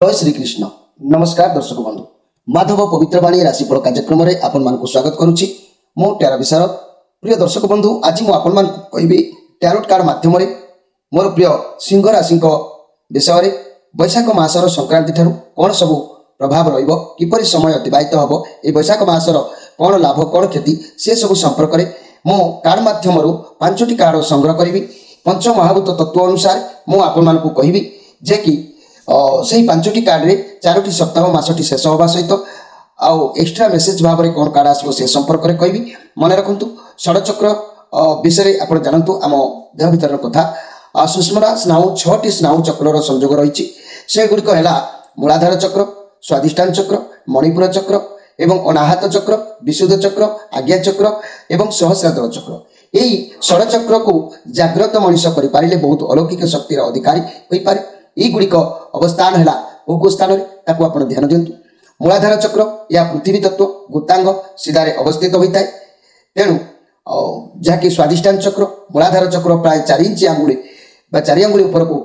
जय श्रीकृष्ण। नमस्कार दर्शक बंधु, माधव पवित्रवाणी राशिफल कार्यक्रम में आपण मानक स्वागत करुच्ची। मो टैरो विशारद। प्रिय दर्शक बंधु, आज मुझे आपण मानक कहबी टैरोट कार्ड माध्यम मोर प्रिय सिंह राशि विषय में बैशाख मासर संक्रांति ठारू कौन सब प्रभाव रहिबो, किपरि समय अतिबाहित हबो, ए बैशाख मासर कौन लाभ कौन क्षति से सब संपर्क में मो कार्ड माध्यम पांचटी कार्ड संग्रह करी पंच महाभूत तत्व अनुसार मु आपण मानक कहबी जे कि से पांचटी कार्ड चारोटी सप्ताह मासटी शेष होगा सहित आउ एक्स्ट्रा मेसेज भाव में कौन कार्ड आसो से संपर्क में कहबी। मन रखु षड़चक्र विषय आप जानतु आम देह भर कथा सुष्मा स्नायु 6टी स्नायु चक्र संयोग रही से गुड़िक है मूलाधार चक्र, स्वादिष्ठान चक्र, मणिपुर चक्र एवं अनाहत चक्र, विशुद्ध चक्र, आज्ञा चक्र एवं सहस्रादल चक्र। यही षड़चक्र को जाग्रत मनीष कर बहुत अलौकिक शक्तिर अधिकारी हो पारे। गुड़िक अवस्थान है कौ स्थान में आप ध्यान दिंतु। मूलाधार चक्र या पृथ्वी तत्व गुप्तांग सीधारे अवस्थित होता है, तेणु जहाँकि स्वादिष्ठान चक्र मूलाधार चक्र प्राय 4 इंच आंगुड़ी 4 आंगुड़ी उपर को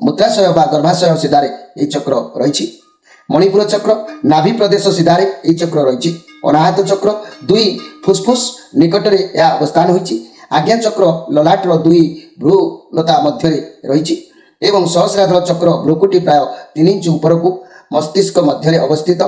मूत्राशय गर्भाशय सीधारे यही चक्र रही। मणिपुर चक्र नाभि प्रदेश सीधारे यही चक्र रही। अनाहत चक्र 2 फुसफुस निकट में यह अवस्थान होती। आज्ञा चक्र ललाटर 2 भ्रूलता मध्य रही एवं सहस्रादल चक्र भ्रुकुटी प्राय 3 इंच ऊपर को मस्तिष्क मध्य अवस्थित।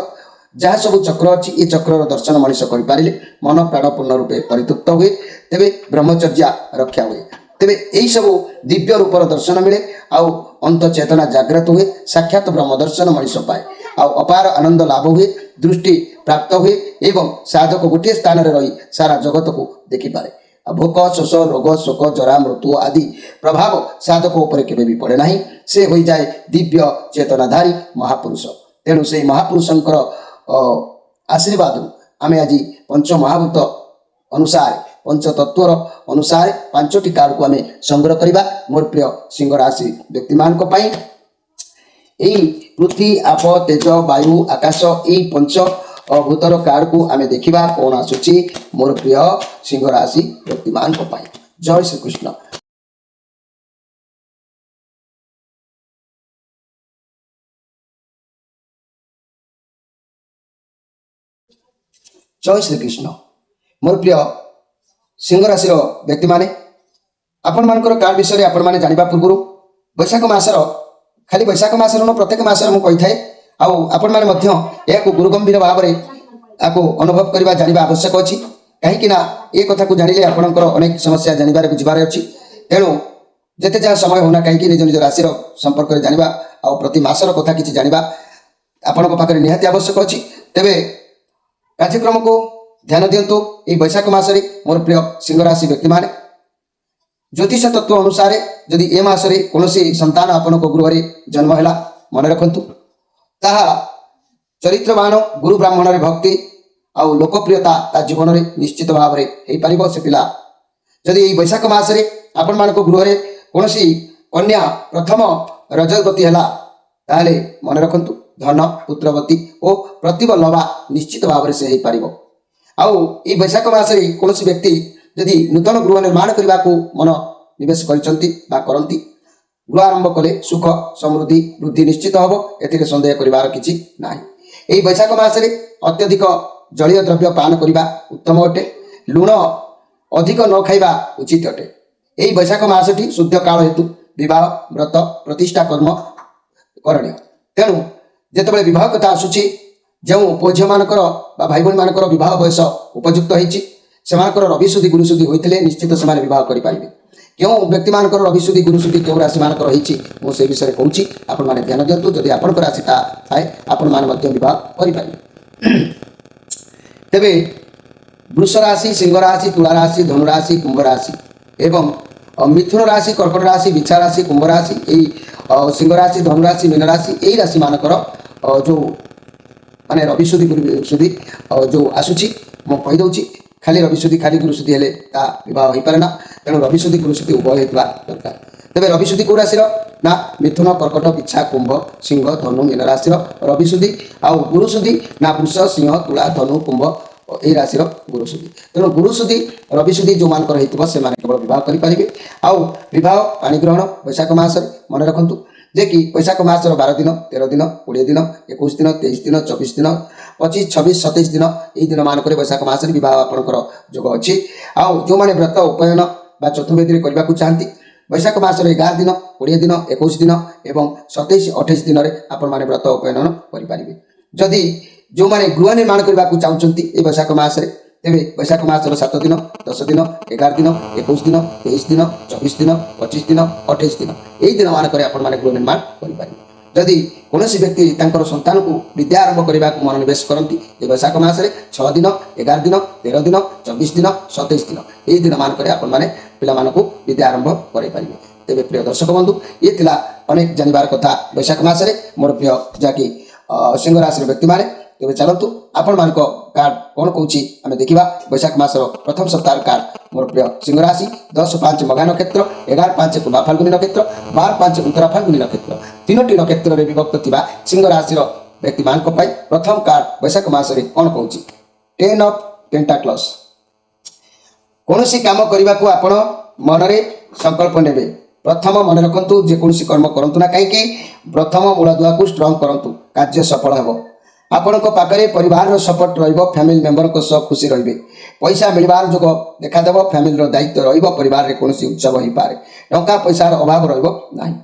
जहाँ सब चक्र अच्छी ये चक्र दर्शन मनीष करें मन प्राण पूर्ण रूपे परितृप्त हुए, तेबे ब्रह्मचर्या रक्षा हुए, तेबे यही सब दिव्य रूपर दर्शन मिले आउ अंत चेतना जागृत हुए, साक्षात ब्रह्म दर्शन मनीष पाए आउ अपार आनंद लाभ हुए, दृष्टि प्राप्त हुए एवं साधक गोटे स्थान में रही सारा जगत को देखिपारे। भोक शोष रोग शोक जरा मृत्यु आदि प्रभाव साधक उपर केबे भी पड़े नहीं, से हो जाए दिव्य चेतनाधारी महापुरुष। तेणु से महापुरुषंकर आशीर्वाद आम आज पंच महाभूत अनुसार पंच तत्वर अनुसार 5टी कार्ड को आम संग्रह करवा। मोर प्रिय सिंह राशि व्यक्ति मान पृथ्वी आप तेज वायु आकाश यही पंच भूतर कार्ड को आम देखा कौन आसूची मोर प्रिय सिंह राशि व्यक्ति मान। जय श्री कृष्ण। जय श्री कृष्ण। मोर प्रिय सिंह राशि व्यक्ति माने आपण मानकर कार्ड विषय आपण माने जानिबा पूर्व बैशाख मासर खाली बैशाख मासर प्रत्येक मासर मु कही थाए आपण माने मध्य या गुरु गंभीर भाव में आपको अनुभव करवा जानिबा आवश्यक अछि। कहीं ये कथा को जानिले आपणकर अनेक समस्या जानिबार बुझिबार अछि। तेणु जेते जहाँ समय होना कहीं निज निज राशि संपर्क में जानिबा आ प्रति मासर कथा किछि जानिबा आपणक पाखरे निहाती आवश्यक अछि। तेबे कार्यक्रम को ध्यान दिंतु। ये बैशाख मासरे मोर प्रिय सिंह राशि व्यक्ति माने ज्योतिष तत्व अनुसार जदि ए मासरे कौनसी संतान आपणक गृह जन्म है मन रखु ताहा चरित्रवान गुरु ब्राह्मण रे भक्ति आउ लोकप्रियता ता जीवन में निश्चित भाव में हो पार। से पिला जदि बैशाख मासरे आपण मानक गृह कौन कन्या प्रथम रजवती है ताहले मन रखु धन पुत्रवती और प्रतिभा लभा निश्चित भाव में से हो पार। आउ ये बैशाख मासरे कौन व्यक्ति जदि नूतन गृह निर्माण करने को मन निवेश करती गृह आरंभ कले सुख समृद्धि वृद्धि निश्चित हम ए सन्देह कर किसी ना। यही बैशाख मासरे अत्यधिक जलीय द्रव्य पान करने उत्तम अटे। लुण अधिक न खाइबा उचित अटे। यही बैशाख मासटी शुद्ध काल हेतु विवाह व्रत प्रतिष्ठा कर्म करणीय। तेणु जितेबाला विवाह कथा आसूची जो पुओ झील मानकर भाई भाई मानकर विवाह बयस उपयुक्त होकर रविशुद्धि गुरुशुद्धि होते निश्चित से विवाह करेंगे। क्यों व्यक्ति मान रविशुद्धि गुरुशुद्धि क्यों राशि मान रही मुझे विषय कहूँ आपण मैंने ध्यान दिंतु। जदि आपण राशि थाए आपण मैंने विवाह करेंगे। तेबे वृष राशि, सिंह राशि, तुला राशि, धनु राशि, कुंभ राशि एवं मिथुन राशि, कर्कट राशि, बिछा राशि, कुंभ राशि, यही सिंह राशि, धनु राशि, मीन राशि यही राशि मानकर जो माने रविशुद्धि गुरुशुद्धि जो आसूची मु कहीदे खाली रविशुद्धि खाली गुरुशुद्धि हेले ता विवाह हो पारे ना। तेणु रविशुद्धि गुरुशुद्धि उभय होता दरकार। तेरे रविशुद्धि कौ राशि ना मिथुन कर्कट बिछा कुंभ सिंह धनु मीन राशि रविशुद्धि आउ गुरुशुद्धि ना वृष सिंह तुला धनु कुंभ यही राशि गुरुशुद्धि। तेणु गुरुशुद्धि रविशुद्धि जो मान केवल विवाह करेंगे। आउ विवाह पाणी ग्रहण बैशाख मास मन रखु ଯେ କି ବୈଶାଖ ମାସର 12 ଦିନ 13 ଦିନ 20 ଦିନ 21 ଦିନ 23 ଦିନ 24 ଦିନ 25 26 27 ଦିନ ଏହି ଦିନ ମାନଙ୍କରେ ବୈଶାଖ ମାସରେ ବିବାହ ଆପଣଙ୍କର ଯୋଗ ଅଛି। ଆଉ ଯେଉଁମାନେ ବ୍ରତ ଉପନୟନ ବା ଚତୁର୍ବେଦୀରେ କରିବାକୁ ଚାହାନ୍ତି ବୈଶାଖ ମାସର 11 ଦିନ 20 ଦିନ 21 ଦିନ ଏବଂ 27 28 ଦିନରେ ଆପଣମାନେ ବ୍ରତ ଉପନୟନ କରିପାରିବେ। ଯଦି ଯେଉଁମାନେ ଗୃହ ନିର୍ମାଣ କରିବାକୁ ଚାହୁଁଛନ୍ତି এই ବୈଶାଖ ମାସରେ ତେବେ ବୈଶାଖ ମାସର 7 ଦିନ 10 ଦିନ 11 ଦିନ 21 ଦିନ 23 ଦିନ 24 ଦିନ 25 ଦିନ 28 ଦିନ ଏହି ଦିନମାନଙ୍କରେ ଆପଣମାନେ ଗୃହ ନିର୍ମାଣ କରିପାରିବେ। ଯଦି କୌଣସି ବ୍ୟକ୍ତି ତାଙ୍କର ସନ୍ତାନକୁ ବିଦ୍ୟା ଆରମ୍ଭ କରିବାକୁ ମନୋନିବେଶ କରନ୍ତି ଏ ବୈଶାଖ ମାସରେ 6 ଦିନ 11 ଦିନ 13 ଦିନ 24 ଦିନ 27 ଦିନ ଏହି ଦିନମାନଙ୍କରେ ଆପଣମାନେ ପିଲାମାନଙ୍କୁ ବିଦ୍ୟା ଆରମ୍ଭ କରାଇପାରିବେ। ତେବେ ପ୍ରିୟ ଦର୍ଶକ ବନ୍ଧୁ ଇଏ ଥିଲା ଅନେକ ଜାଣିବାର କଥା ବୈଶାଖ ମାସରେ ମୋର ପ୍ରିୟ ଯାହାକି ସିଂହ ରାଶିର ବ୍ୟକ୍ତିମାନେ। ତେବେ ଚାଲନ୍ତୁ ଆପଣମାନଙ୍କ କାର୍ଡ କ'ଣ କହୁଛି ଆମେ ଦେଖିବା। ବୈଶାଖ ମାସର ପ୍ରଥମ ସପ୍ତାହର କାର୍ଡ ମୋର ପ୍ରିୟ ସିଂହ ରାଶି 10-5 ମଘା ନକ୍ଷତ୍ର 11-5 କୁମ୍ଭ ଫାଲ୍ଗୁନୀ ନକ୍ଷତ୍ର 12-5 ଉତ୍ତରା ଫାଲ୍ଗୁନୀ ନକ୍ଷତ୍ର ତିନୋଟି ନକ୍ଷତ୍ରରେ ବିଭକ୍ତ ଥିବା ସିଂହ ରାଶିର ବ୍ୟକ୍ତିମାନଙ୍କ ପାଇଁ ପ୍ରଥମ କାର୍ଡ ବୈଶାଖ ମାସରେ କ'ଣ କହୁଛି। 10 ଅଫ୍ ପେଣ୍ଟାକ୍ଲସ୍। କୌଣସି କାମ କରିବାକୁ ଆପଣ ମନରେ ସଂକଳ୍ପ ନେବେ। ପ୍ରଥମ ମନେ ରଖନ୍ତୁ ଯେକୌଣସି କର୍ମ କରନ୍ତୁ ନା କାହିଁକି ପ୍ରଥମ ମୂଳଦୁଆକୁ ଷ୍ଟ୍ରଙ୍ଗ କରନ୍ତୁ କାର୍ଯ୍ୟ ସଫଳ ହେବ। ଆପଣଙ୍କ ପାଖରେ ପରିବାରର ସପୋର୍ଟ ରହିବ। ଫ୍ୟାମିଲି ମେମ୍ବରଙ୍କ ସହ ଖୁସି ରହିବେ। ପଇସା ମିଳିବାର ଯୋଗ ଦେଖାଦେବ। ଫ୍ୟାମିଲିର ଦାୟିତ୍ୱ ରହିବ। ପରିବାରରେ କୌଣସି ଉତ୍ସବ ହୋଇପାରେ। ଟଙ୍କା ପଇସାର ଅଭାବ ରହିବ ନାହିଁ।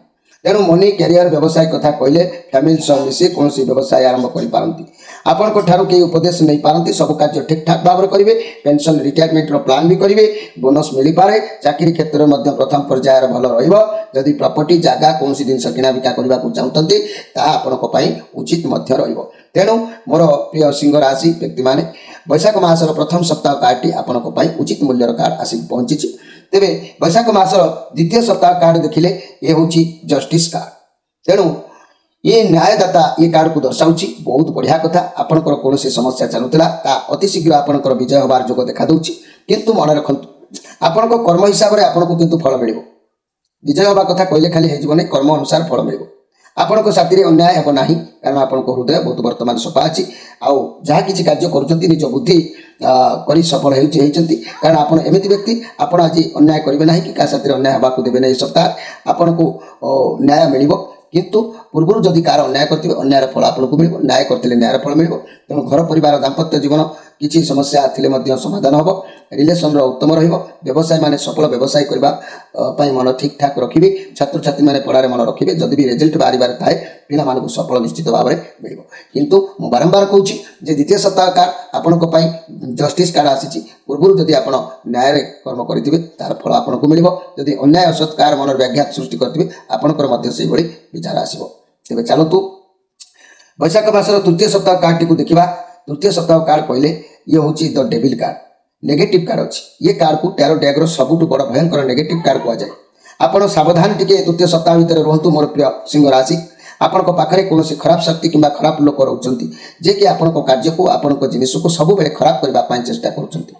ତେଣୁ ମନି କ୍ୟାରିୟର ବ୍ୟବସାୟ କଥା କହିଲେ ଫ୍ୟାମିଲି ସହ ମିଶି କୌଣସି ବ୍ୟବସାୟ ଆରମ୍ଭ କରିପାରନ୍ତି। ଆପଣଙ୍କ ଠାରୁ କେହି ଉପଦେଶ ନେଇପାରନ୍ତି। ସବୁ କାର୍ଯ୍ୟ ଠିକଠାକ ଭାବରେ କରିବେ। ପେନସନ ରିଟାୟାରମେଣ୍ଟର ପ୍ଲାନ୍ ବି କରିବେ। ବୋନସ୍ ମିଳିପାରେ। ଚାକିରି କ୍ଷେତ୍ରରେ ମଧ୍ୟ ପ୍ରଥମ ପର୍ଯ୍ୟାୟରେ ଭଲ ରହିବ। ଯଦି ପ୍ରପର୍ଟି ଜାଗା କୌଣସି ଜିନିଷ କିଣାବିକା କରିବାକୁ ଚାହୁଁଛନ୍ତି ତାହା ଆପଣଙ୍କ ପାଇଁ ଉଚିତ ମଧ୍ୟ ରହିବ। ତେଣୁ ମୋର ପ୍ରିୟ ସିଂହ ରାଶି ବ୍ୟକ୍ତିମାନେ ବୈଶାଖ ମାସର ପ୍ରଥମ ସପ୍ତାହ କାର୍ଡଟି ଆପଣଙ୍କ ପାଇଁ ଉଚିତ ମୂଲ୍ୟର କାର୍ଡ ଆସିକି ପହଞ୍ଚିଛି। ତେବେ ବୈଶାଖ ମାସର ଦ୍ୱିତୀୟ ସପ୍ତାହ କାର୍ଡ ଦେଖିଲେ ଏ ହେଉଛି ଜଷ୍ଟିସ୍ କାର୍ଡ। ତେଣୁ ये न्यायदाता ये कार्ड को दर्शाऊँ बहुत बढ़िया कथा। आपणकर कौन समस्या चलुला ता अति शीघ्र आपणकर विजय हबार जोग देखा दूँ। किंतु मन रखु आपण कर्म हिसाब से आपको किंतु फल मिल विजय हवा कथा कहले खाली होने कर्म अनुसार फल मिल। आपण साथी अन्याय हे ना कारण आपण हृदय बहुत बर्तमान सफा अच्छी आउ जहाँ किसी कार्य करुँच निज बुद्धि कर सफल होती कारण आप एमती व्यक्ति आप आज अन्याय करेंगे ना कि क्या साथी अन्याय हवा देवे ना सप्ताह आपन को न्याय मिल। किंतु पूर्व जदि कार अन्याय करते अन्याय फल आपको मिल न्याय करते न्याय फल मिल। तेणु घर परिवार दाम्पत्य जीवन किसी समस्या आते समाधान हम रिलेसन उत्तम व्यवसाय मान सफल व्यवसाय करने मन ठीक ठाक रखिए। छात्र छात्री मैंने पढ़ार मन रखिए। जदि भी रिजल्ट बाहर थाए पिला मानक सफल निश्चित भाव में मिल। किंतु मु बारंबार कहूँ द्वितीय सप्ताह कार्ड आपण जस्टिस कार्ड आसी पूर्व जदि आप न्याय कर्म करेंगे तार फल आपको मिल। जदि अन्याय असत्कार मन व्याघात सृष्टि करेंगे आपंकर विचार आसो। तेज चलतु बैशाख मासर तृतीय सप्ताह कार्ड टी देखा। तृतीय सप्ताह कार्ड कहले ये हूँ the devil card negative card अच्छी। ये कार्ड को टैरो डैगर सबुठ बड़ भयंकर नेगेटिव कार्ड कहुए। आपड़ सावधान टिके तृतीय सप्ताह भितर रुहतु मोर प्रिय सिंह राशि। आपण पाखे कौन खराब शक्ति कि खराब लोक रोचे जे कि आपण कार्य को आपण जिनिस को सब बेले खराब करने चेष्टा करुँच।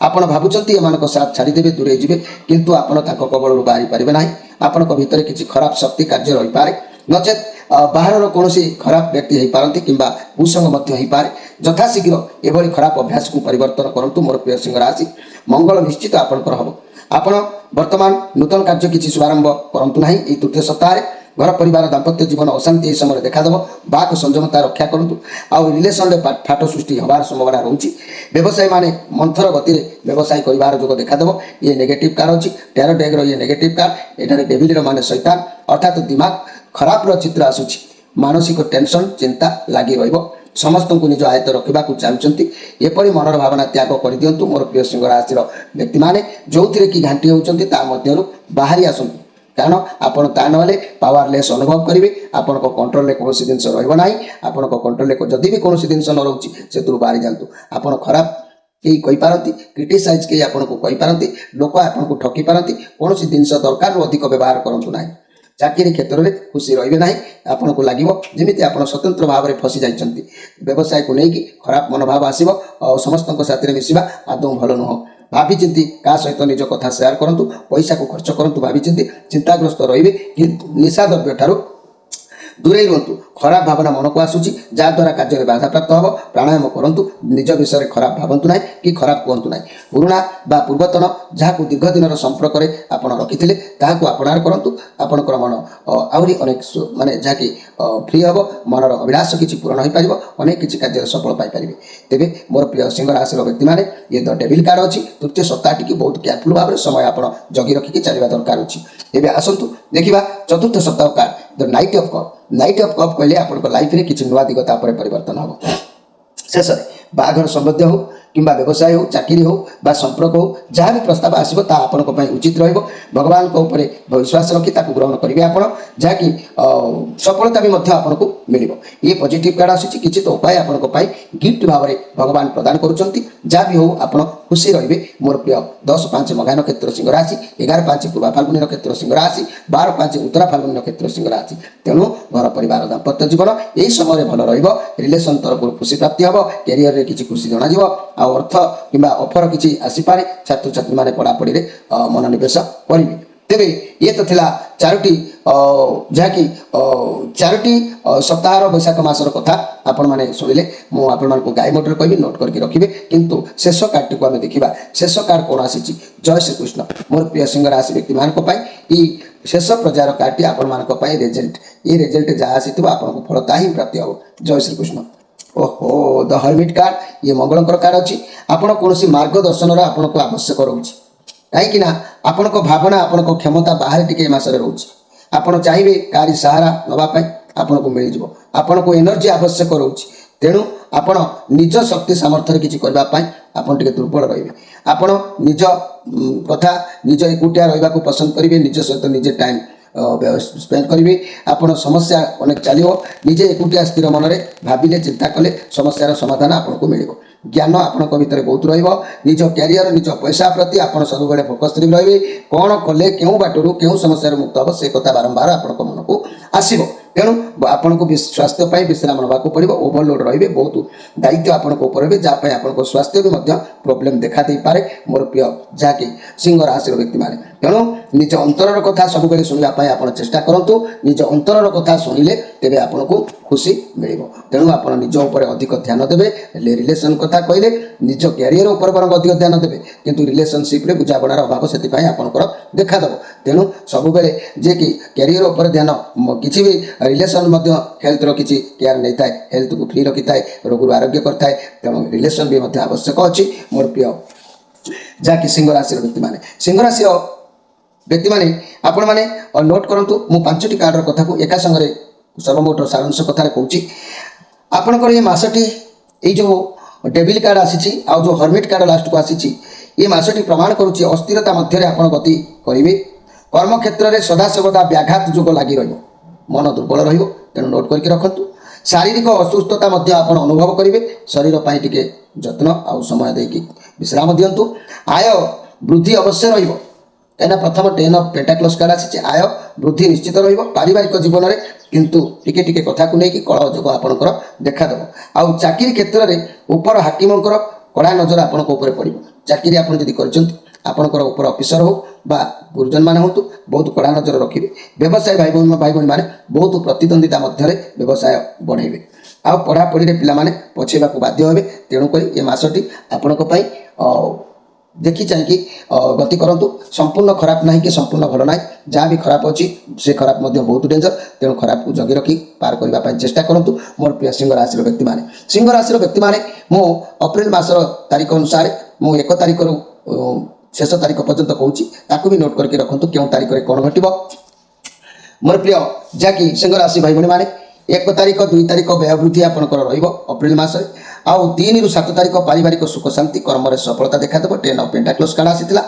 आपण भावुंट एम साथ छाड़देवे दूरे जी किंतु आपण कबल बाहरी पारे ना। आपण भितर किसी खराब शक्ति कार्य रही पारे नचेत बाहर कौन खराब व्यक्ति हो पारती कि कुसंग पारे। यथाशीघ्र एभली खराब अभ्यास को परिवर्तन करूँ मोर प्रिय सिंह राशि। मंगल निश्चित आपंकर हम। आपण वर्तमान नूतन कार्य किसी शुभारंभ करूँ ना। ये तृतीय सप्ताह घर परिवार दाम्पत्य जीवन अशांति समय देखादेव। बाक संयमता रक्षा करूँ। आउ रिलेसन में फाट सृष्टि हबार संभावना रोचे। व्यवसाय माने मंथर गति व्यवसाय कर जो देखादेव। ये नेगेटिव कार्ड अच्छी टैरो डैगर ये नेगेटिव कार्ड। एठारे डेविल माने शैतान अर्थात दिमाग खराब चित्र आसूची। मानसिक टेंशन चिंता लगी समस्त को निज आयत रखा चाहते एपरी मनर भावना त्याग कर दिंतु मोर प्रिय सिंह राशि व्यक्ति मैंने जो थे कि घाटी होती बाहरी आसतु कारण आपड़ ता ना पावरलेस अनुभव करेंगे। आपण कंट्रोल कौन जिन रहा आपण कंट्रोल जदि भी कौन जिन न रोचे से बाहरी जातु। आप खराब कई कहींपारती क्रिटिसाइज कई आपको कहींपारती लोक आपको ठकी पारती कौन जिन दरकार अधिक व्यवहार करूँ ना। चाकरी क्षेत्र में खुशी रे ना आपन को लगे जमी आप स्वतंत्र भाव में फसी जाइए। व्यवसाय को लेकिन खराब मनोभाव आसो और समस्त साथी मिसवा आदौ भल नुह। भावी चिंती क्या सहित निज कथा सेयार करूँ पैसा को खर्च करूँ भावी चिंती चिंताग्रस्त रे। कि निशा द्रव्य ठारू ଦୂରେଇ ରୁହନ୍ତୁ। ଖରାପ ଭାବନା ମନକୁ ଆସୁଛି ଯାହାଦ୍ୱାରା କାର୍ଯ୍ୟରେ ବାଧାପ୍ରାପ୍ତ ହେବ। ପ୍ରାଣାୟାମ କରନ୍ତୁ। ନିଜ ବିଷୟରେ ଖରାପ ଭାବନ୍ତୁ ନାହିଁ କି ଖରାପ କୁହନ୍ତୁ ନାହିଁ। ପୁରୁଣା ବା ପୂର୍ବତନ ଯାହାକୁ ଦୀର୍ଘ ଦିନର ସମ୍ପର୍କରେ ଆପଣ ରଖିଥିଲେ ତାହାକୁ ଆପଣାର କରନ୍ତୁ। ଆପଣଙ୍କର ମନ ଆହୁରି ଅନେକ ମାନେ ଯାହାକି ଫ୍ରି ହେବ। ମନର ଅଭିଳାଷ କିଛି ପୂରଣ ହୋଇପାରିବ। ଅନେକ କିଛି କାର୍ଯ୍ୟରେ ସଫଳ ପାଇପାରିବେ। ତେବେ ମୋର ପ୍ରିୟ ସିଂହ ରାଶିର ବ୍ୟକ୍ତିମାନେ ଇଏ ଦ ଡେଭିଲ୍ କାର୍ଡ଼ ଅଛି। ତୃତୀୟ ସପ୍ତାହଟିକୁ ବହୁତ କେୟାରଫୁଲ୍ ଭାବରେ ସମୟ ଆପଣ ଜଗି ରଖିକି ଚାଲିବା ଦରକାର ଅଛି। ଏବେ ଆସନ୍ତୁ ଦେଖିବା ଚତୁର୍ଥ ସପ୍ତାହ card the knight of cup. Knight of cup କହିଲେ ଆପଣଙ୍କ ଲାଇଫରେ କିଛି ନୂଆ ଦିଗ ତାପରେ ପରିବର୍ତ୍ତନ ହେବ। ଶେଷରେ ବାହାଘର ସମ୍ବନ୍ଧୀୟ ହେଉ କିମ୍ବା ବ୍ୟବସାୟ ହେଉ, ଚାକିରି ହେଉ ବା ସମ୍ପର୍କ ହେଉ, ଯାହା ବି ପ୍ରସ୍ତାବ ଆସିବ ତାହା ଆପଣଙ୍କ ପାଇଁ ଉଚିତ ରହିବ। ଭଗବାନଙ୍କ ଉପରେ ବିଶ୍ୱାସ ରଖି ତାକୁ ଗ୍ରହଣ କରିବେ ଆପଣ, ଯାହାକି ସଫଳତା ବି ମଧ୍ୟ ଆପଣଙ୍କୁ ମିଳିବ। ଇଏ ପଜିଟିଭ୍ କାର୍ଡ଼ ଆସୁଛି। କିଛି ତ ଉପାୟ ଆପଣଙ୍କ ପାଇଁ ଗିଫ୍ଟ ଭାବରେ ଭଗବାନ ପ୍ରଦାନ କରୁଛନ୍ତି। ଯାହା ବି ହେଉ ଆପଣ ଖୁସି ରହିବେ। ମୋର ପ୍ରିୟ 10-5 ମଘା ନକ୍ଷତ୍ର ସିଂହ ରାଶି, 11-5 ପୂର୍ବା ଫାଲ୍ଗୁନୀ ନକ୍ଷତ୍ର ସିଂହ ରାଶି, 12-5 ଉତ୍ତରା ଫାଲ୍ଗୁନୀ ନକ୍ଷତ୍ର ସିଂହ ରାଶି। ତେଣୁ ଘର ପରିବାର ଦାମ୍ପତ୍ୟ ଜୀବନ ଏହି ସମୟରେ ଭଲ ରହିବ। ରିଲେସନ୍ ତରଫରୁ ଖୁସି ପ୍ରାପ୍ତି ହେବ। କ୍ୟାରିୟରରେ କିଛି ଖୁସି ଜଣାଯିବ। ଆଉ ଅର୍ଥ କିମ୍ବା ଅଫର କିଛି ଆସିପାରେ। ଛାତ୍ରଛାତ୍ରୀମାନେ ପଢ଼ାପଢ଼ିରେ ମନୋନିବେଶ କରିବେ। ତେବେ ଇଏ ତ ଥିଲା ଚାରୋଟି ଯାହାକି ଚାରୋଟି ସପ୍ତାହର ବୈଶାଖ ମାସର କଥା ଆପଣମାନେ ଶୁଣିଲେ। ମୁଁ ଆପଣମାନଙ୍କୁ ଗାଈ ମୋଟର କହିବି, ନୋଟ୍ କରିକି ରଖିବେ। କିନ୍ତୁ ଶେଷ କାର୍ଡ଼ଟିକୁ ଆମେ ଦେଖିବା। ଶେଷ କାର୍ଡ଼ କ'ଣ ଆସିଛି? ଜୟ ଶ୍ରୀକୃଷ୍ଣ। ମୋର ପ୍ରିୟ ସିଂହ ରାଶି ବ୍ୟକ୍ତିମାନଙ୍କ ପାଇଁ ଏଇ ଶେଷ ପର୍ଯ୍ୟାୟର କାର୍ଡ଼ଟି ଆପଣମାନଙ୍କ ପାଇଁ ରେଜଲ୍ଟ। ଏଇ ରେଜଲ୍ଟ ଯାହା ଆସିଥିବ ଆପଣଙ୍କୁ ଫଳ ତାହା ହିଁ ପ୍ରାପ୍ତି ହେବ। ଜୟ ଶ୍ରୀକୃଷ୍ଣ। ଓହୋ, ଦ ହର୍ମିଟ୍ କାର୍ଡ଼। ଇଏ ମଙ୍ଗଳଙ୍କର କାର୍ଡ଼ ଅଛି। ଆପଣ କୌଣସି ମାର୍ଗଦର୍ଶନର ଆପଣଙ୍କୁ ଆବଶ୍ୟକ ରହୁଛି। କାହିଁକି ନା ଆପଣଙ୍କ ଭାବନା ଆପଣଙ୍କ କ୍ଷମତା ବାହାରେ ଟିକେ ଏ ମାସରେ ରହୁଛି। ଆପଣ ଚାହିଁବେ କାହାରି ସାହାରା ନେବା ପାଇଁ, ଆପଣଙ୍କୁ ମିଳିଯିବ। ଆପଣଙ୍କୁ ଏନର୍ଜି ଆବଶ୍ୟକ ରହୁଛି। ତେଣୁ ଆପଣ ନିଜ ଶକ୍ତି ସାମର୍ଥ୍ୟରେ କିଛି କରିବା ପାଇଁ ଆପଣ ଟିକେ ଦୁର୍ବଳ ରହିବେ। ଆପଣ ନିଜ କଥା ନିଜ ଏକୁଟିଆ ରହିବାକୁ ପସନ୍ଦ କରିବେ। ନିଜ ସହିତ ନିଜେ ଟାଇମ୍ ସ୍ପେଣ୍ଡ କରିବେ। ଆପଣ ସମସ୍ୟା ଅନେକ ଚାଲିବ। ନିଜେ ଏକୁଟିଆ ସ୍ଥିର ମନରେ ଭାବିଲେ, ଚିନ୍ତା କଲେ ସମସ୍ୟାର ସମାଧାନ ଆପଣଙ୍କୁ ମିଳିବ। ଜ୍ଞାନ ଆପଣଙ୍କ ଭିତରେ ବହୁତ ରହିବ। ନିଜ କ୍ୟାରିୟର, ନିଜ ପଇସା ପ୍ରତି ଆପଣ ସବୁବେଳେ ଫୋକସ୍ରେ ରହିବେ। କ'ଣ କଲେ କେଉଁ ବାଟରୁ କେଉଁ ସମସ୍ୟାରୁ ମୁକ୍ତ ହେବ ସେ କଥା ବାରମ୍ବାର ଆପଣଙ୍କ ମନକୁ ଆସିବ। ତେଣୁ ଆପଣଙ୍କୁ ସ୍ୱାସ୍ଥ୍ୟ ପାଇଁ ବିଶ୍ରାମ ନେବାକୁ ପଡ଼ିବ। ଓଭରଲୋଡ଼ ରହିବେ। ବହୁତ ଦାୟିତ୍ୱ ଆପଣଙ୍କ ଉପରେ ରହିବେ, ଯାହା ପାଇଁ ଆପଣଙ୍କ ସ୍ୱାସ୍ଥ୍ୟ ବି ମଧ୍ୟ ପ୍ରୋବ୍ଲେମ୍ ଦେଖା ଦେଇପାରେ। ମୋର ପ୍ରିୟ ଯାହାକି ସିଂହ ରାଶିର ବ୍ୟକ୍ତିମାନେ, ତେଣୁ ନିଜ ଅନ୍ତରର କଥା ସବୁବେଳେ ଶୁଣିବା ପାଇଁ ଆପଣ ଚେଷ୍ଟା କରନ୍ତୁ। ନିଜ ଅନ୍ତରର କଥା ଶୁଣିଲେ ତେବେ ଆପଣଙ୍କୁ ଖୁସି ମିଳିବ। ତେଣୁ ଆପଣ ନିଜ ଉପରେ ଅଧିକ ଧ୍ୟାନ ଦେବେ। ରିଲେସନ୍ କଥା କହିଲେ ନିଜ କ୍ୟାରିୟର ଉପରେ ବରଂ ଅଧିକ ଧ୍ୟାନ ଦେବେ, କିନ୍ତୁ ରିଲେସନସିପ୍ରେ ବୁଝାପଡ଼ାର ଅଭାବ ସେଥିପାଇଁ ଆପଣଙ୍କର ଦେଖାଦେବ। ତେଣୁ ସବୁବେଳେ ଯିଏକି କ୍ୟାରିୟର ଉପରେ ଧ୍ୟାନ, କିଛି ବି ରିଲେସନ୍ ମଧ୍ୟ ହେଲ୍ଥର କିଛି କେୟାର ନେଇଥାଏ, ହେଲ୍ଥକୁ ଫ୍ରି ରଖିଥାଏ, ରୋଗରୁ ଆରୋଗ୍ୟ କରିଥାଏ। ତେଣୁ ରିଲେସନ୍ ବି ମଧ୍ୟ ଆବଶ୍ୟକ ଅଛି। ମୋର ପ୍ରିୟ ଯାହାକି ସିଂହ ରାଶିର ବ୍ୟକ୍ତିମାନେ, ସିଂହ ରାଶିର ବ୍ୟକ୍ତିମାନେ ଆପଣମାନେ ନୋଟ୍ କରନ୍ତୁ। ମୁଁ 5ଟି କାର୍ଡ଼ର କଥାକୁ ଏକା ସାଙ୍ଗରେ ସର୍ବମୋଟ ସାରାଂଶ କଥାରେ କହୁଛି। ଆପଣଙ୍କର ଏ ମାସଟି ଏଇ ଯେଉଁ ଡେଭିଲ୍ କାର୍ଡ଼ ଆସିଛି ଆଉ ଯେଉଁ ହର୍ମିଟ୍ କାର୍ଡ଼ ଲାଷ୍ଟକୁ ଆସିଛି, ଏ ମାସଟି ପ୍ରମାଣ କରୁଛି ଅସ୍ଥିରତା ମଧ୍ୟରେ ଆପଣ ଗତି କରିବେ। କର୍ମକ୍ଷେତ୍ରରେ ସଦାସର୍ବଦା ବ୍ୟାଘାତ ଯୋଗ ଲାଗି ରହିବ। ମନ ଦୁର୍ବଳ ରହିବ। ତେଣୁ ନୋଟ୍ କରିକି ରଖନ୍ତୁ। ଶାରୀରିକ ଅସୁସ୍ଥତା ମଧ୍ୟ ଆପଣ ଅନୁଭବ କରିବେ। ଶରୀର ପାଇଁ ଟିକେ ଯତ୍ନ ଆଉ ସମୟ ଦେଇକି ବିଶ୍ରାମ ଦିଅନ୍ତୁ। ଆୟ ବୃଦ୍ଧି ଅବଶ୍ୟ ରହିବ, କାହିଁକିନା ପ୍ରଥମ 10 ଅଫ୍ ପେଣ୍ଟାକ୍ଲସ୍ କାର୍ଡ଼ ଆସିଛି। ଆୟ ବୃଦ୍ଧି ନିଶ୍ଚିତ ରହିବ। ପାରିବାରିକ ଜୀବନରେ କିନ୍ତୁ ଟିକେ ଟିକେ କଥାକୁ ନେଇକି କଳହ ଯୋଗ ଆପଣଙ୍କର ଦେଖାଦେବ। ଆଉ ଚାକିରି କ୍ଷେତ୍ରରେ ଉପର ହାକିମଙ୍କର କଡ଼ା ନଜର ଆପଣଙ୍କ ଉପରେ ପଡ଼ିବ। ଚାକିରି ଆପଣ ଯଦି କରିଛନ୍ତି, ଆପଣଙ୍କର ଉପର ଅଫିସର ହେଉ ବା ଗୁରୁଜନମାନେ ହୁଅନ୍ତୁ, ବହୁତ କଡ଼ା ନଜର ରଖିବେ। ବ୍ୟବସାୟୀ ଭାଇ ଭଉଣୀମାନେ ବହୁତ ପ୍ରତିଦ୍ୱନ୍ଦିତା ମଧ୍ୟରେ ବ୍ୟବସାୟ ବଢ଼ାଇବେ। ଆଉ ପଢ଼ାପଢ଼ିରେ ପିଲାମାନେ ପଛେଇବାକୁ ବାଧ୍ୟ ହେବେ। ତେଣୁକରି ଏ ମାସଟି ଆପଣଙ୍କ ପାଇଁ ଦେଖି ଚାହିଁକି ଗତି କରନ୍ତୁ। ସମ୍ପୂର୍ଣ୍ଣ ଖରାପ ନାହିଁ କି ସମ୍ପୂର୍ଣ୍ଣ ଭଲ ନାହିଁ। ଯାହା ବି ଖରାପ ଅଛି ସେ ଖରାପ ମଧ୍ୟ ବହୁତ ଡେଞ୍ଜର। ତେଣୁ ଖରାପକୁ ଜଗି ରଖି ପାର କରିବା ପାଇଁ ଚେଷ୍ଟା କରନ୍ତୁ। ମୋର ପ୍ରିୟ ସିଂହ ରାଶିର ବ୍ୟକ୍ତିମାନେ, ସିଂହ ରାଶିର ବ୍ୟକ୍ତିମାନେ, ମୁଁ ଏପ୍ରିଲ ମାସର ତାରିଖ ଅନୁସାରେ ମୁଁ 1 ତାରିଖରୁ ଶେଷ ତାରିଖ ପର୍ଯ୍ୟନ୍ତ କହୁଛି। ତାକୁ ବି ନୋଟ୍ କରିକି ରଖନ୍ତୁ କେଉଁ ତାରିଖରେ କ'ଣ ଘଟିବ। ମୋର ପ୍ରିୟ ଯାହାକି ସିଂହ ରାଶି ଭାଇ ଭଉଣୀମାନେ, 1 ତାରିଖ 2 ତାରିଖ ବ୍ୟୟ ବୃଦ୍ଧି ଆପଣଙ୍କର ରହିବ ଏପ୍ରିଲ ମାସରେ। ଆଉ 3 ରୁ 7 ତାରିଖ ପାରିବାରିକ ସୁଖ ଶାନ୍ତି, କର୍ମରେ ସଫଳତା ଦେଖାଦେବ। 10 ଅଫ୍ ପେଣ୍ଟାକ୍ଲସ୍ କାର୍ଡ଼ ଆସିଥିଲା।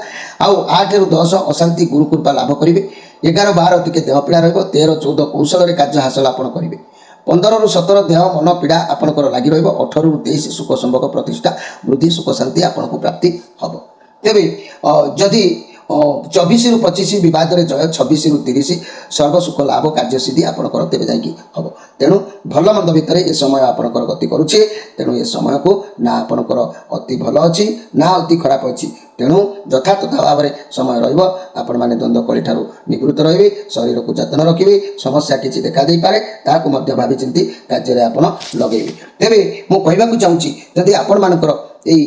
ଆଉ 8 ରୁ 10 ଅଶାନ୍ତି, ଗୁରୁ କୃପା ଲାଭ କରିବେ। 11, 12 ଟିକେ ଦେହ ପୀଡ଼ା ରହିବ। 13, 14 କୌଶଳରେ କାର୍ଯ୍ୟ ହାସଲ ଆପଣ କରିବେ। 15 ରୁ 17 ଦେହ ମନ ପୀଡ଼ା ଆପଣଙ୍କର ଲାଗି ରହିବ। 18 ରୁ 23 ସୁଖ ସମ୍ଭୋଗ ପ୍ରତିଷ୍ଠା ବୃଦ୍ଧି ସୁଖ ଶାନ୍ତି ଆପଣଙ୍କୁ ପ୍ରାପ୍ତି ହେବ। ତେବେ ଯଦି 24 ରୁ 25 ବିବାଦରେ ଜୟ, 26 ରୁ 30 ସର୍ବସୁଖ ଲାଭ କାର୍ଯ୍ୟସିଦ୍ଧି ଆପଣଙ୍କର ତେବେ ଯାଇକି ହେବ। ତେଣୁ ଭଲ ମନ୍ଦ ଭିତରେ ଏ ସମୟ ଆପଣଙ୍କର ଗତି କରୁଛି। ତେଣୁ ଏ ସମୟକୁ ନା ଆପଣଙ୍କର ଅତି ଭଲ ଅଛି ନା ଅତି ଖରାପ ଅଛି। ତେଣୁ ଯଥାତଥା ଭାବରେ ସମୟ ରହିବ। ଆପଣମାନେ ଦ୍ୱନ୍ଦ୍ୱ କଳି ଠାରୁ ନିବୃତ୍ତ ରହିବେ, ଶରୀରକୁ ଯତ୍ନ ରଖିବେ। ସମସ୍ୟା କିଛି ଦେଖାଦେଇପାରେ, ତାହାକୁ ମଧ୍ୟ ଭାବିଚିନ୍ତି କାର୍ଯ୍ୟରେ ଆପଣ ଲଗେଇବେ। ତେବେ ମୁଁ କହିବାକୁ ଚାହୁଁଛି, ଯଦି ଆପଣମାନଙ୍କର ଏଇ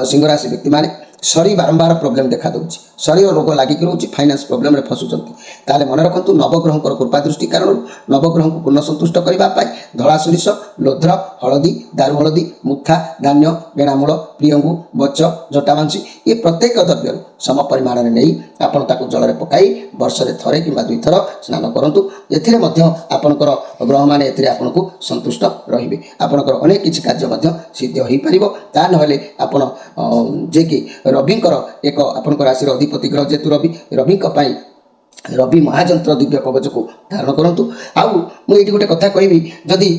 ସିଂହ ରାଶି ବ୍ୟକ୍ତିମାନେ ଶରୀର ବାରମ୍ବାର ପ୍ରୋବ୍ଲେମ୍ ଦେଖାଦେଉଛି, ଶରୀର ରୋଗ ଲାଗିକି ରହୁଛି, ଫାଇନାନ୍ସ ପ୍ରୋବ୍ଲେମ୍ରେ ଫସୁଛନ୍ତି, ତାହେଲେ ମନେ ରଖନ୍ତୁ ନବଗ୍ରହଙ୍କର କୃପା ଦୃଷ୍ଟି କାରଣରୁ ନବଗ୍ରହଙ୍କୁ ପୂର୍ଣ୍ଣ ସନ୍ତୁଷ୍ଟ କରିବା ପାଇଁ ଧଳା ସୋରିଷ, ଲୋଧ୍ର, ହଳଦୀ, ଦାରୁ ହଳଦୀ, ମୁଥା, ଧାନ୍ୟ, ବେଣାମୂଳ, ପ୍ରିୟଙ୍ଗୁ, ବଚ, ଜଟାମାଂସୀ ଏ ପ୍ରତ୍ୟେକ ଦ୍ରବ୍ୟରୁ ସମ ପରିମାଣରେ ନେଇ ଆପଣ ତାକୁ ଜଳରେ ପକାଇ ବର୍ଷରେ ଥରେ କିମ୍ବା 2 ଥର ସ୍ନାନ କରନ୍ତୁ। ଏଥିରେ ମଧ୍ୟ ଆପଣଙ୍କର ଗ୍ରହମାନେ ଏଥିରେ ଆପଣଙ୍କୁ ସନ୍ତୁଷ୍ଟ ରହିବେ। ଆପଣଙ୍କର ଅନେକ କିଛି କାର୍ଯ୍ୟ ମଧ୍ୟ ସିଦ୍ଧ ହୋଇପାରିବ। ତା ନହେଲେ ଆପଣ ଯିଏକି ରବିଙ୍କର ଏକ ଆପଣଙ୍କ ରାଶିର ଅଧିପତି ଗ୍ରହ ଯେହେତୁ ରବିଙ୍କ ପାଇଁ ରବି ମହାଯନ୍ତ୍ର ଦିବ୍ୟ କବଚକୁ ଧାରଣ କରନ୍ତୁ। ଆଉ ମୁଁ ଏଇଠି ଗୋଟେ କଥା କହିବି, ଯଦି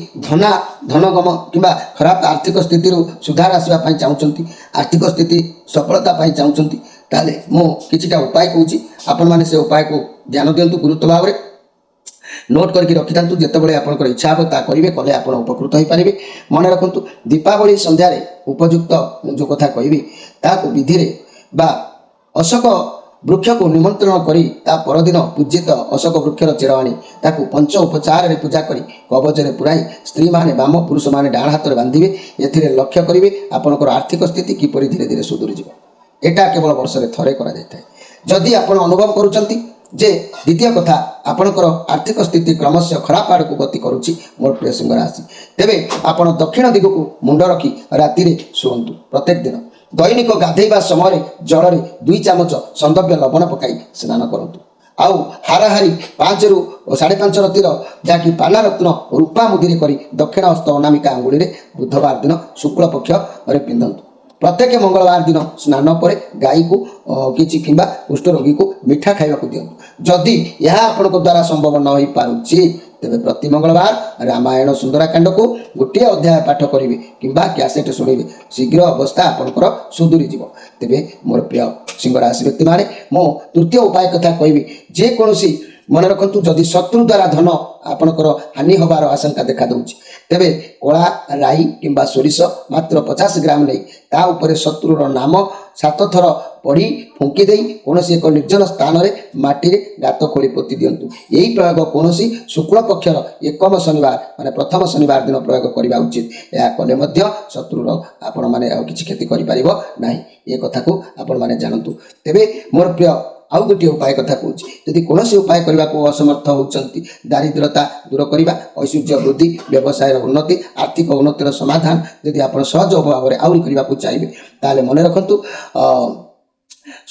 ଧନଗମ କିମ୍ବା ଖରାପ ଆର୍ଥିକ ସ୍ଥିତିରୁ ସୁଧାର ଆସିବା ପାଇଁ ଚାହୁଁଛନ୍ତି, ଆର୍ଥିକ ସ୍ଥିତି ସଫଳତା ପାଇଁ ଚାହୁଁଛନ୍ତି, ତାହେଲେ ମୁଁ କିଛିଟା ଉପାୟ କହୁଛି। ଆପଣମାନେ ସେ ଉପାୟକୁ ଧ୍ୟାନ ଦିଅନ୍ତୁ, ଗୁରୁତ୍ୱ ଭାବରେ ନୋଟ୍ କରିକି ରଖିଥାନ୍ତୁ। ଯେତେବେଳେ ଆପଣଙ୍କର ଇଚ୍ଛା ହେବ ତାହା କରିବେ, କଲେ ଆପଣ ଉପକୃତ ହୋଇପାରିବେ। ମନେ ରଖନ୍ତୁ, ଦୀପାବଳି ସନ୍ଧ୍ୟାରେ ଉପଯୁକ୍ତ ମୁଁ ଯେଉଁ କଥା କହିବି ତାହାକୁ ବିଧିରେ ବା ଅଶୋକ ବୃକ୍ଷକୁ ନିମନ୍ତ୍ରଣ କରି ତା ପରଦିନ ପୂଜିତ ଅଶୋକ ବୃକ୍ଷର ଚେର ଆଣି ତାକୁ ପଞ୍ଚ ଉପଚାରରେ ପୂଜା କରି କବଚରେ ପୁରାଇ ସ୍ତ୍ରୀମାନେ ବାମ, ପୁରୁଷମାନେ ଡାହାଣ ହାତରେ ବାନ୍ଧିବେ। ଏଥିରେ ଲକ୍ଷ୍ୟ କରିବେ ଆପଣଙ୍କର ଆର୍ଥିକ ସ୍ଥିତି କିପରି ଧୀରେ ଧୀରେ ସୁଧୁରିଯିବ। ଏଟା କେବଳ ବର୍ଷରେ ଥରେ କରାଯାଇଥାଏ। ଯଦି ଆପଣ ଅନୁଭବ କରୁଛନ୍ତି ଯେ ଦ୍ୱିତୀୟ କଥା ଆପଣଙ୍କର ଆର୍ଥିକ ସ୍ଥିତି କ୍ରମଶଃ ଖରାପ ଆଡ଼କୁ ଗତି କରୁଛି, ମୋର ପ୍ରିୟ ସିଂହ ରାଶି, ତେବେ ଆପଣ ଦକ୍ଷିଣ ଦିଗକୁ ମୁଣ୍ଡ ରଖି ରାତିରେ ଶୁଅନ୍ତୁ। ପ୍ରତ୍ୟେକ ଦିନ ଦୈନିକ ଗାଧୋଇବା ସମୟରେ ଜଳରେ 2 ଚାମଚ ସନ୍ଦବ୍ୟ ଲବଣ ପକାଇ ସ୍ନାନ କରନ୍ତୁ। ଆଉ ହାରାହାରି 5 ରୁ 5.5 ରତିର ଯାହାକି ପାଲାରତ୍ନ ରୂପା ମୁଦିରେ କରି ଦକ୍ଷିଣ ହସ୍ତ ଅନାମିକା ଆଙ୍ଗୁଳିରେ ବୁଧବାର ଦିନ ଶୁକ୍ଳ ପକ୍ଷରେ ପିନ୍ଧନ୍ତୁ। ପ୍ରତ୍ୟେକ ମଙ୍ଗଳବାର ଦିନ ସ୍ନାନ ପରେ ଗାଈକୁ କିଛି କିମ୍ବା କୁଷ୍ଠରୋଗୀକୁ ମିଠା ଖାଇବାକୁ ଦିଅନ୍ତୁ। ଯଦି ଏହା ଆପଣଙ୍କ ଦ୍ୱାରା ସମ୍ଭବ ନ ହୋଇପାରୁଛି, ତେବେ ପ୍ରତି ମଙ୍ଗଳବାର ରାମାୟଣ ସୁନ୍ଦରାକାଣ୍ଡକୁ ଗୋଟିଏ ଅଧ୍ୟାୟ ପାଠ କରିବେ କିମ୍ବା କ୍ୟାସେଟ୍ ଶୁଣିବେ। ଶୀଘ୍ର ଅବସ୍ଥା ଆପଣଙ୍କର ସୁଧୁରିଯିବ। ତେବେ ମୋର ପ୍ରିୟ ସିଂହ ରାଶି ବ୍ୟକ୍ତିମାନେ, ମୁଁ ତୃତୀୟ ଉପାୟ କଥା କହିବି। ଯେକୌଣସି ମନେ ରଖନ୍ତୁ, ଯଦି ଶତ୍ରୁ ଦ୍ୱାରା ଧନ ଆପଣଙ୍କର ହାନି ହେବାର ଆଶଙ୍କା ଦେଖାଦେଉଛି, ତେବେ କଳା ରାଇ କିମ୍ବା ସୋରିଷ ମାତ୍ର 50 ଗ୍ରାମ ନେଇ ତା ଉପରେ ଶତ୍ରୁର ନାମ 7 ଥର ପଢ଼ି ଫୁଙ୍କି ଦେଇ କୌଣସି ଏକ ନିର୍ଜନ ସ୍ଥାନରେ ମାଟିରେ ଗାତ ଖୋଳି ପୋତି ଦିଅନ୍ତୁ। ଏହି ପ୍ରୟୋଗ କୌଣସି ଶୁକ୍ଳ ପକ୍ଷର ଏକମ ଶନିବାର ମାନେ ପ୍ରଥମ ଶନିବାର ଦିନ ପ୍ରୟୋଗ କରିବା ଉଚିତ। ଏହା କଲେ ମଧ୍ୟ ଶତ୍ରୁର ଆପଣମାନେ ଆଉ କିଛି କ୍ଷତି କରିପାରିବ ନାହିଁ। ଏ କଥାକୁ ଆପଣମାନେ ଜାଣନ୍ତୁ। ତେବେ ମୋର ପ୍ରିୟ ଆଉ ଗୋଟିଏ ଉପାୟ କଥା କହୁଛି। ଯଦି କୌଣସି ଉପାୟ କରିବାକୁ ଅସମର୍ଥ ହେଉଛନ୍ତି, ଦାରିଦ୍ରତା ଦୂର କରିବା, ଐଶ୍ୱର୍ଯ୍ୟ ବୃଦ୍ଧି, ବ୍ୟବସାୟର ଉନ୍ନତି, ଆର୍ଥିକ ଉନ୍ନତିର ସମାଧାନ ଯଦି ଆପଣ ସହଜ ଭାବରେ ଆହୁରି କରିବାକୁ ଚାହିଁବେ, ତାହେଲେ ମନେ ରଖନ୍ତୁ,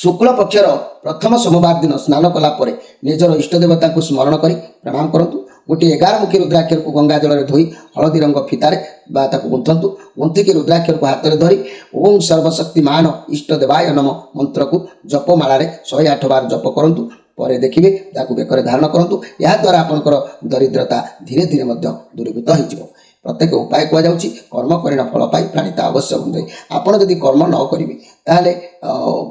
ଶୁକ୍ଳ ପକ୍ଷର ପ୍ରଥମ ସୋମବାର ଦିନ ସ୍ନାନ କଲା ପରେ ନିଜର ଇଷ୍ଟ ଦେବତାଙ୍କୁ ସ୍ମରଣ କରି ପ୍ରଣାମ କରନ୍ତୁ। ଗୋଟିଏ 11 ମୁଖୀ ରୁଦ୍ରାକ୍ଷରକୁ ଗଙ୍ଗା ଜଳରେ ଧୋଇ ହଳଦୀ ରଙ୍ଗ ଫିତାରେ ବା ତାକୁ ଗୁନ୍ଥନ୍ତୁ। ଗୁନ୍ଥିକି ରୁଦ୍ରାକ୍ଷରକୁ ହାତରେ ଧରି ଓಂ ସର୍ବଶକ୍ତିମାନ ଇଷ୍ଟ ଦେବାୟ ନମ ମନ୍ତ୍ରକୁ ଜପମାଳାରେ 108 ବାର ଜପ କରନ୍ତୁ। ପରେ ଦେଖିବେ ତାକୁ ବେକରେ ଧାରଣ କରନ୍ତୁ। ଏହାଦ୍ୱାରା ଆପଣଙ୍କର ଦରିଦ୍ରତା ଧୀରେ ଧୀରେ ମଧ୍ୟ ଦୂରୀଭୂତ ହୋଇଯିବ। ପ୍ରତ୍ୟେକ ଉପାୟ କୁହାଯାଉଛି କର୍ମ କରିଣ ଫଳ ପାଇ ପ୍ରାଣିତା ଅବଶ୍ୟ ବନ୍ଧୁଏ। ଆପଣ ଯଦି କର୍ମ ନ କରିବେ ତାହେଲେ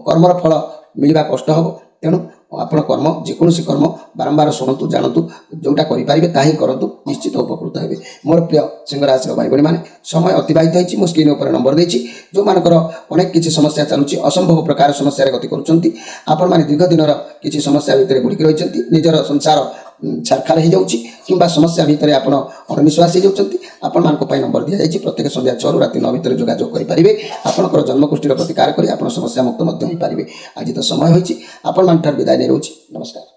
କର୍ମର ଫଳ ମିଳିବା କଷ୍ଟ ହେବ। ତେଣୁ ଆପଣ କର୍ମ ଯେକୌଣସି କର୍ମ ବାରମ୍ବାର ଶୁଣନ୍ତୁ, ଜାଣନ୍ତୁ, ଯେଉଁଟା କରିପାରିବେ ତାହା ହିଁ କରନ୍ତୁ, ନିଶ୍ଚିତ ଉପକୃତ ହେବେ। ମୋର ପ୍ରିୟ ସିଂହ ରାଶିର ଭାଇ ଭଉଣୀମାନେ, ସମୟ ଅତିବାହିତ ହୋଇଛି। ମୁଁ ସ୍କ୍ରିନ୍ ଉପରେ ନମ୍ବର ଦେଇଛି। ଯେଉଁମାନଙ୍କର ଅନେକ କିଛି ସମସ୍ୟା ଚାଲୁଛି, ଅସମ୍ଭବ ପ୍ରକାର ସମସ୍ୟାରେ ଗତି କରୁଛନ୍ତି, ଆପଣମାନେ ଦୀର୍ଘ ଦିନର କିଛି ସମସ୍ୟା ଭିତରେ ବୁଡ଼ିକି ରହିଛନ୍ତି, ନିଜର ସଂସାର ଛାରଖାର ହୋଇଯାଉଛି କିମ୍ବା ସମସ୍ୟା ଭିତରେ ଆପଣ ଅଣନିଶ୍ୱାସ ହୋଇଯାଉଛନ୍ତି, ଆପଣମାନଙ୍କ ପାଇଁ ନମ୍ବର ଦିଆଯାଇଛି। ପ୍ରତ୍ୟେକ ସନ୍ଧ୍ୟା 6 ରୁ ରାତି 9 ଭିତରେ ଯୋଗାଯୋଗ କରିପାରିବେ। ଆପଣଙ୍କର ଜନ୍ମକୁଷ୍ଠୀର ପ୍ରତିକାର କରି ଆପଣ ସମସ୍ୟା ମୁକ୍ତ ମଧ୍ୟ ହୋଇପାରିବେ। ଆଜି ତ ସମୟ ହୋଇଛି, ଆପଣମାନଙ୍କଠାରୁ ବିଦାୟ ନେଇ ରହୁଛି। ନମସ୍କାର।